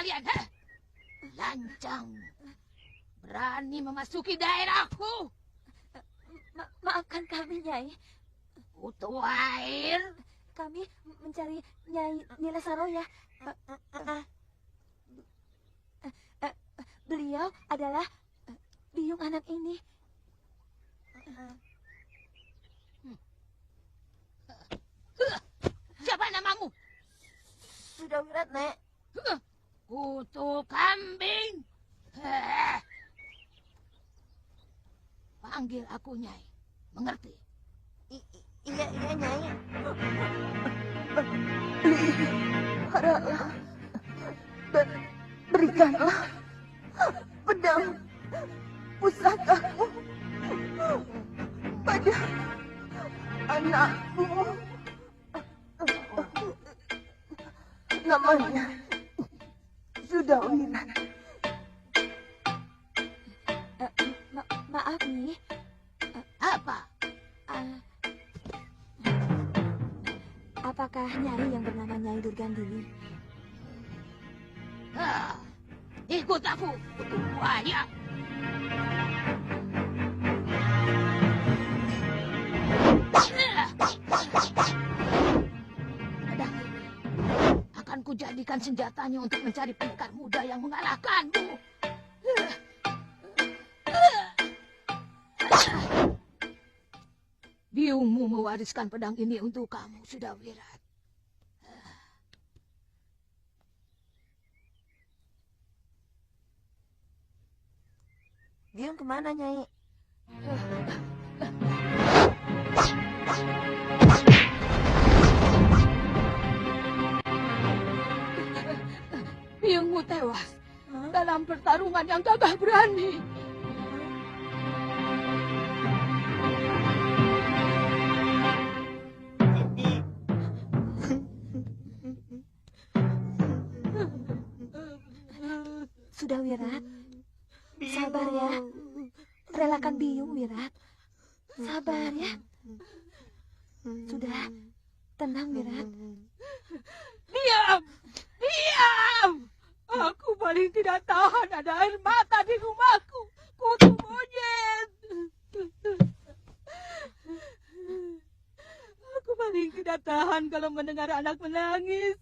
kalian? Hah? Lancang. Berani memasuki daerahku. Maafkan kami, Nyai. Butuh air. Kami mencari Nyai Nila Saroya. Beliau adalah biung anak ini. Siapa namamu? Sudawirat, Nek. Kutu kambing. Panggil aku Nyai. Mengerti? Iya, Nyai. Berikanlah pedang pusakaku pada anakku. Namanya Sudawirat. Maaf nih. Apa? Apakah Nyai yang bernama Nyai Durgandini? Ikut aku, kutu buaya. Akan kujadikan senjatanya untuk mencari pendekar muda yang mengalahkanmu. Biungmu mewariskan pedang ini untuk kamu, Sudawirat. Biung kemana, Nyai? Biungmu tewas dalam pertarungan yang gagah berani. Sudawirat, sabar ya. Relakan biung, Wirat. Sabar ya. Sudah, tenang, Wirat. Diam! Diam! Aku paling tidak tahan ada air mata di rumahku. Kutu monyet. Aku paling tidak tahan kalau mendengar anak menangis.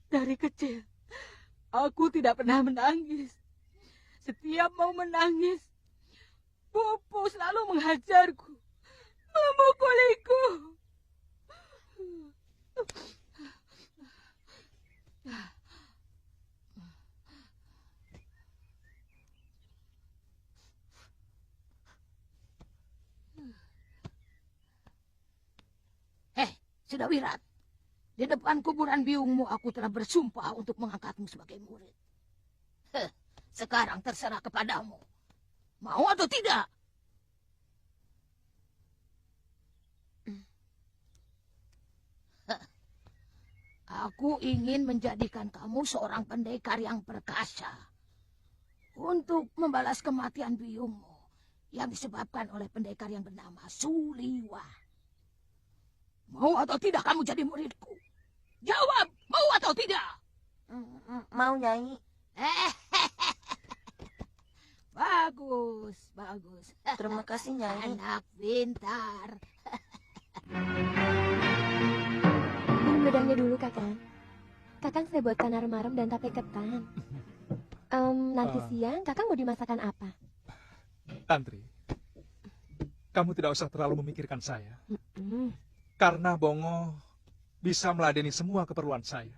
Dari kecil, aku tidak pernah menangis. Setiap mau menangis, Bopo selalu menghajarku, memukuliku. Sudawirat. Di depan kuburan biungmu aku telah bersumpah untuk mengangkatmu sebagai murid. Sekarang terserah kepadamu. Mau atau tidak? Aku ingin menjadikan kamu seorang pendekar yang perkasa. Untuk membalas kematian biungmu yang disebabkan oleh pendekar yang bernama Suliwa. Mau atau tidak kamu jadi muridku? Jawab, mau atau tidak? Mau, Nyai. Bagus, bagus. Terima kasih, Nyai. Anak pintar. Minum pedangnya dulu, Kakang. Kakang saya buatkan arem-arem dan tape ketan. Nanti siang Kakang mau dimasakan apa? Tantri, kamu tidak usah terlalu memikirkan saya. Karena Bongo bisa meladeni semua keperluan saya.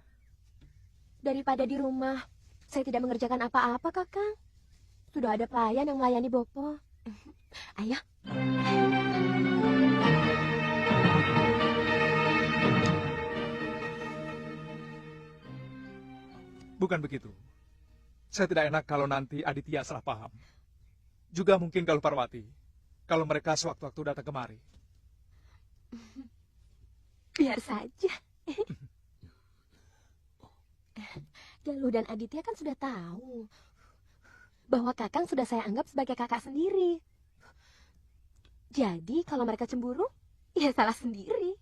Daripada di rumah, saya tidak mengerjakan apa-apa, Kakang. Sudah ada pelayan yang melayani Bopo. Ayo. Bukan begitu. Saya tidak enak kalau nanti Aditya salah paham. Juga mungkin kalau Parwati, kalau mereka sewaktu-waktu datang kemari. Biar saja. Galuh dan Aditya kan sudah tahu bahwa Kakang sudah saya anggap sebagai kakak sendiri. Jadi kalau mereka cemburu, ya salah sendiri.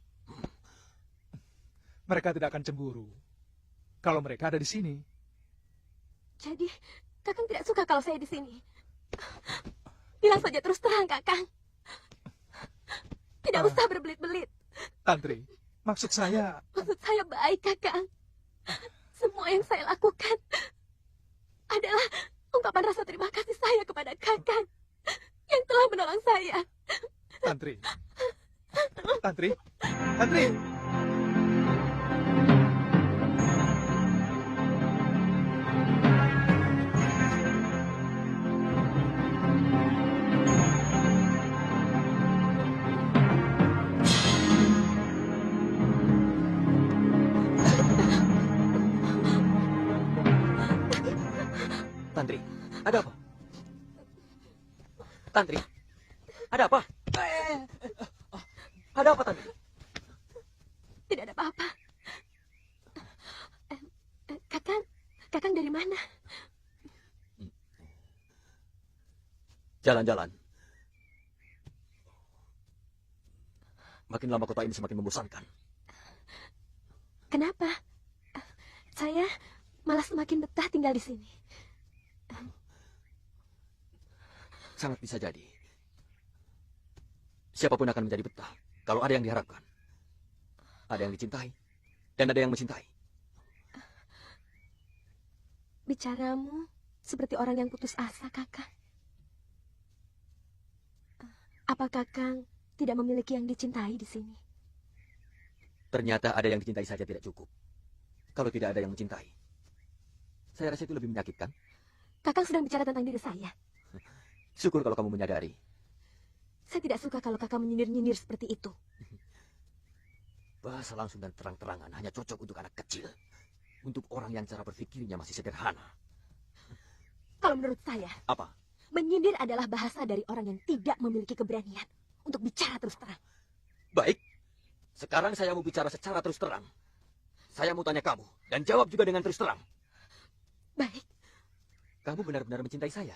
Mereka tidak akan cemburu kalau mereka ada di sini. Jadi, Kakang tidak suka kalau saya di sini. Bilang saja terus terang, Kakang. Tidak usah berbelit-belit. Tantri, maksud saya... Maksud saya baik, Kakang. Semua yang saya lakukan adalah ungkapan rasa terima kasih saya kepada Kakang yang telah menolong saya. Tantri. Tantri. Tantri. Tantri, ada apa? Tantri, ada apa? Ada apa, Tantri? Tidak ada apa-apa. Kakang dari mana? Jalan-jalan. Makin lama kota ini semakin membosankan. Kenapa? Saya malah semakin betah tinggal di sini. Sangat bisa jadi. Siapapun akan menjadi betah kalau ada yang diharapkan. Ada yang dicintai, dan ada yang mencintai. Bicaramu seperti orang yang putus asa, Kakang. Apa Kakang tidak memiliki yang dicintai di sini? Ternyata ada yang dicintai saja tidak cukup. Kalau tidak ada yang mencintai, saya rasa itu lebih menyakitkan. Kakang sedang bicara tentang diri saya. Syukur kalau kamu menyadari. Saya tidak suka kalau Kakang menyindir-nyindir seperti itu. Bahasa langsung dan terang-terangan hanya cocok untuk anak kecil. Untuk orang yang cara berpikirnya masih sederhana. Kalau menurut saya, Apa? menyindir adalah bahasa dari orang yang tidak memiliki keberanian untuk bicara terus terang. Baik. Sekarang saya mau bicara secara terus terang. Saya mau tanya kamu, dan jawab juga dengan terus terang. Baik, Kamu benar-benar mencintai saya?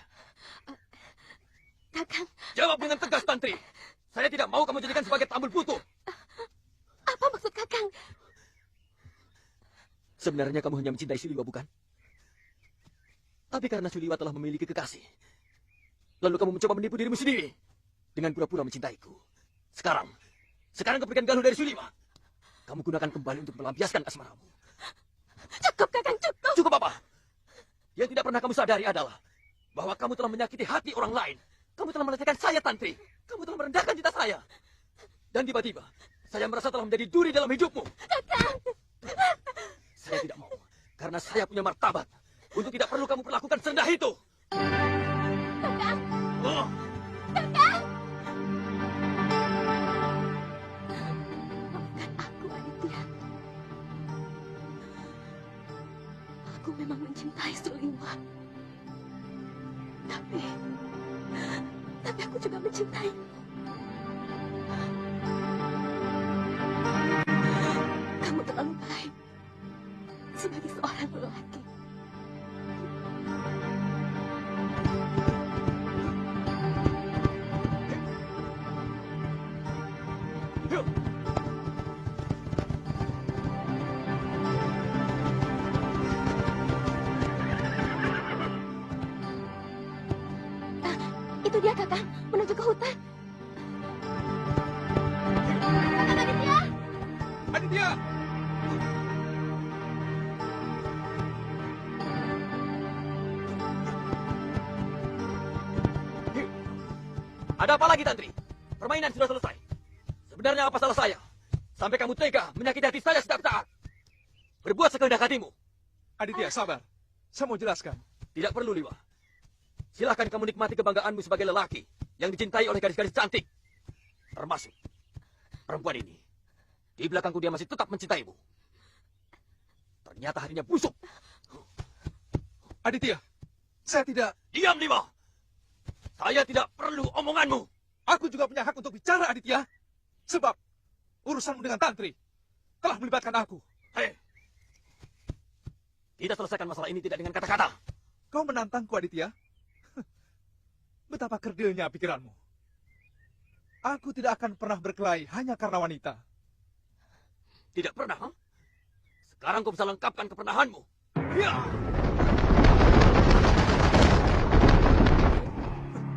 Kakang, Jawab dengan tegas, Tantri. Saya tidak mau kamu jadikan sebagai tambul butuh. apa maksud Kakang? Sebenarnya kamu hanya mencintai Suliwa, bukan? Tapi karena Suliwa telah memiliki kekasih, lalu kamu mencoba menipu dirimu sendiri dengan pura-pura mencintaiku. Sekarang keberikan Galuh dari Suliwa. Kamu gunakan kembali untuk melampiaskan asmaramu. Cukup, Kakang, cukup. Cukup apa? Yang tidak pernah kamu sadari adalah bahwa kamu telah menyakiti hati orang lain. Kamu telah melecehkan saya, Tantri. Kamu telah merendahkan cita saya. Dan tiba-tiba, saya merasa telah menjadi duri dalam hidupmu. Kakang, Saya tidak mau, karena saya punya martabat. Untuk tidak perlu kamu perlakukan serendah itu. Kakang, Oh, Kakang. Maafkan aku, Aditya. Aku memang mencintai Suliwa. Tapi aku juga mencintaimu. Kamu terlalu baik sebagai seorang lelaki. Itu dia, Kakang, menuju ke hutan. Kakang Aditya! Aditya! ada apa lagi, Tantri? Permainan sudah selesai. Sebenarnya apa salah saya? Sampai kamu tega menyakiti hati saya setiap saat. Berbuat sekehendak hatimu. Aditya, sabar. Saya mau jelaskan. Tidak perlu, Liwa. Silahkan kamu nikmati kebanggaanmu sebagai lelaki yang dicintai oleh gadis-gadis cantik. Termasuk perempuan ini. Di belakangku dia masih tetap mencintaimu. Ternyata hatinya busuk. Aditya, saya tidak... Diam, Liwa. Saya tidak perlu omonganmu. Aku juga punya hak untuk bicara, Aditya. Sebab urusanmu dengan Tantri telah melibatkan aku. Hei. Kita selesaikan masalah ini tidak dengan kata-kata. Kau menantangku, Aditya. Betapa kerdilnya pikiranmu. Aku tidak akan pernah berkelahi hanya karena wanita. Tidak pernah, huh? Sekarang kau bisa lengkapkan kepernahanmu. Ya!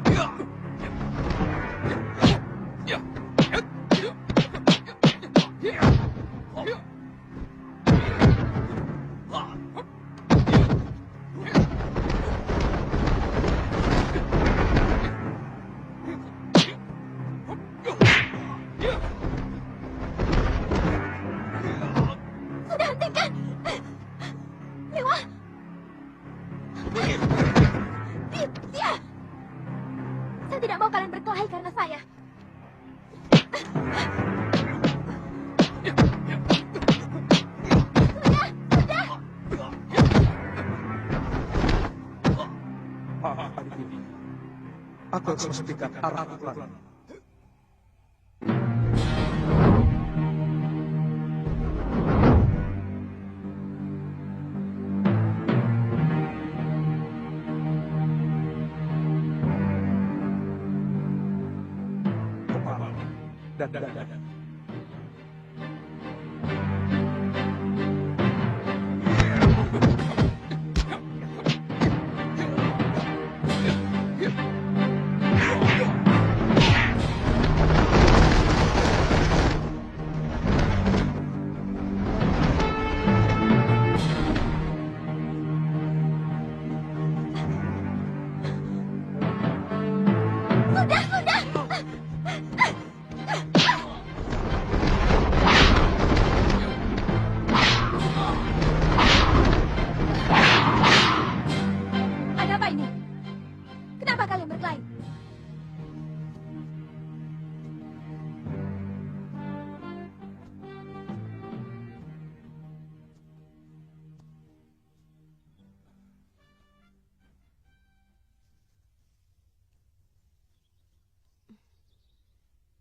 Ya! Ya! Ya! Ya! Sudah hentikan! Lewa! Dia! Saya tidak mau kalian berkelahi karena saya. Aditya, aku harus menghentikan arah pukulan. Kepala dan dada. Ada apa ini? Kenapa kalian berkelahi?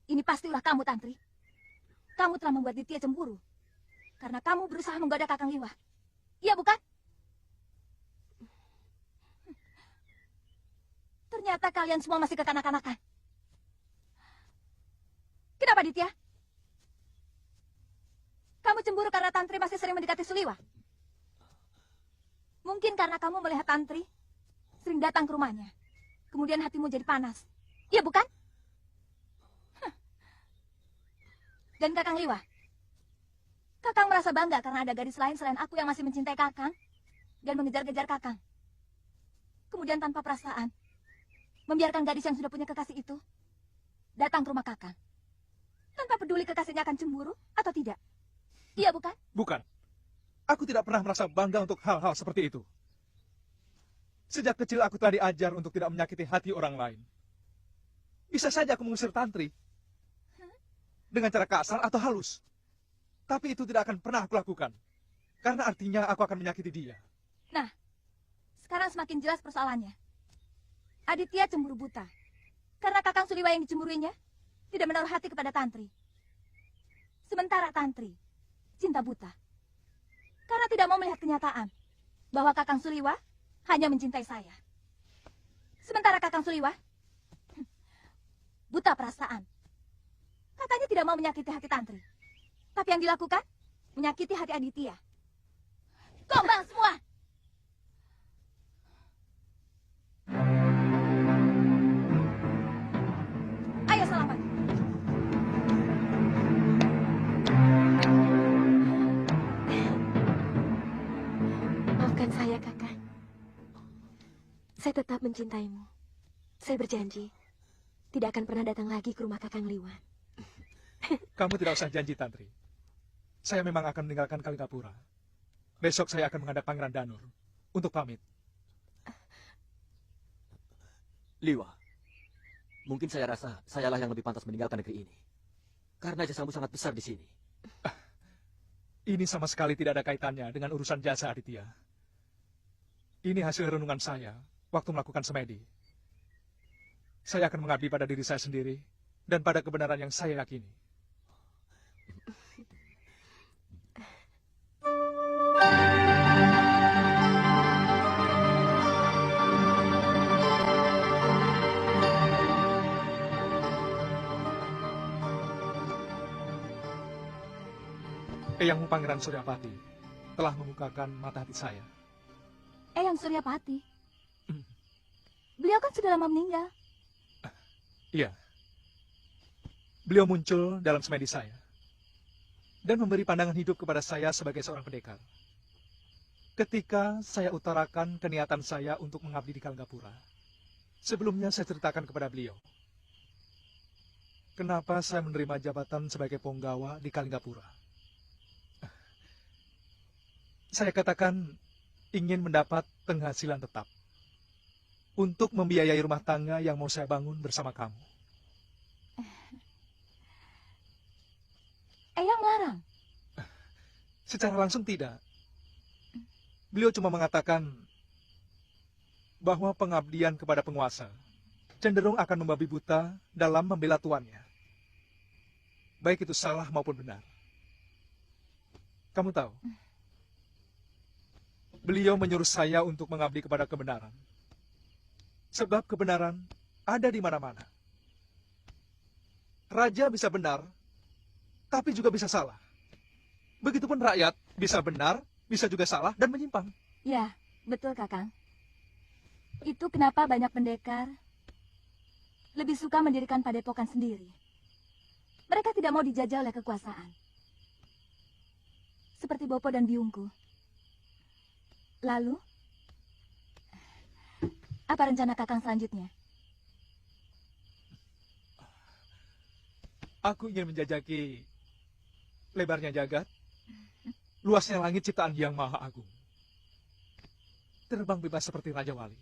Ini pasti ulah kamu, Tantri. Kamu telah membuat Ditya cemburu. Karena kamu berusaha menggoda Kakang Liwah. Iya, bukan? Ternyata kalian semua masih kekanak-kanakan. Kenapa, Ditya? Kamu cemburu karena Tantri masih sering mendekati Suliwa? Mungkin karena kamu melihat Tantri sering datang ke rumahnya. Kemudian hatimu jadi panas. Iya, bukan? Dan Kakang Liwah, Kakang merasa bangga karena ada gadis lain selain aku yang masih mencintai Kakang dan mengejar-kejar Kakang. Kemudian tanpa perasaan, membiarkan gadis yang sudah punya kekasih itu datang ke rumah Kakang. Tanpa peduli kekasihnya akan cemburu atau tidak. Iya, bukan? Bukan. Aku tidak pernah merasa bangga untuk hal-hal seperti itu. Sejak kecil aku telah diajar untuk tidak menyakiti hati orang lain. Bisa saja aku mengusir Tantri dengan cara kasar atau halus. Tapi itu tidak akan pernah aku lakukan. Karena artinya aku akan menyakiti dia. Nah, sekarang semakin jelas persoalannya. Aditya cemburu buta. Karena Kakang Suliwa yang dicemburinya tidak menaruh hati kepada Tantri. Sementara Tantri cinta buta. Karena tidak mau melihat kenyataan bahwa Kakang Suliwa hanya mencintai saya. Sementara Kakang Suliwa buta perasaan. Katanya tidak mau menyakiti hati Tantri. Tapi yang dilakukan menyakiti hati Aditya. Gombal semua! Ayo selamat. Maafkan saya, Kakak. Saya tetap mencintaimu. Saya berjanji tidak akan pernah datang lagi ke rumah Kakang Liwan. Kamu tidak usah janji, Tantri. Saya memang akan meninggalkan Kalingapura. Besok saya akan menghadap Pangeran Danur untuk pamit. Liwa, mungkin saya rasa sayalah yang lebih pantas meninggalkan negeri ini. Karena jasamu sangat besar di sini. Ini sama sekali tidak ada kaitannya dengan urusan jasa Aditya. Ini hasil renungan saya waktu melakukan semedi. Saya akan mengabdi pada diri saya sendiri dan pada kebenaran yang saya yakini. Eyangmu Pangeran Suryapati telah membukakan mata hati saya. Eyang Suryapati. Beliau kan sudah lama meninggal. Iya. Beliau muncul dalam semedi saya dan memberi pandangan hidup kepada saya sebagai seorang pendekar. Ketika saya utarakan keniatan saya untuk mengabdi di Kalinggapura, sebelumnya saya ceritakan kepada beliau kenapa saya menerima jabatan sebagai punggawa di Kalinggapura. Saya katakan ingin mendapat penghasilan tetap untuk membiayai rumah tangga yang mau saya bangun bersama kamu. Eyang melarang. Secara langsung tidak. Beliau cuma mengatakan bahwa pengabdian kepada penguasa cenderung akan membabi buta dalam membela tuannya. Baik itu salah maupun benar. Kamu tahu, beliau menyuruh saya untuk mengabdi kepada kebenaran. Sebab kebenaran ada di mana-mana. Raja bisa benar, tapi juga bisa salah. Begitupun rakyat bisa benar, bisa juga salah dan menyimpang. Ya, betul Kakang. Itu kenapa banyak pendekar lebih suka mendirikan padepokan sendiri. Mereka tidak mau dijajah oleh kekuasaan. Seperti Bopo dan Biungku. Lalu, apa rencana Kakang selanjutnya? Aku ingin menjajaki lebarnya jagat, luasnya langit ciptaan Yang Maha Agung. Terbang bebas seperti Raja Wali.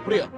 Pria,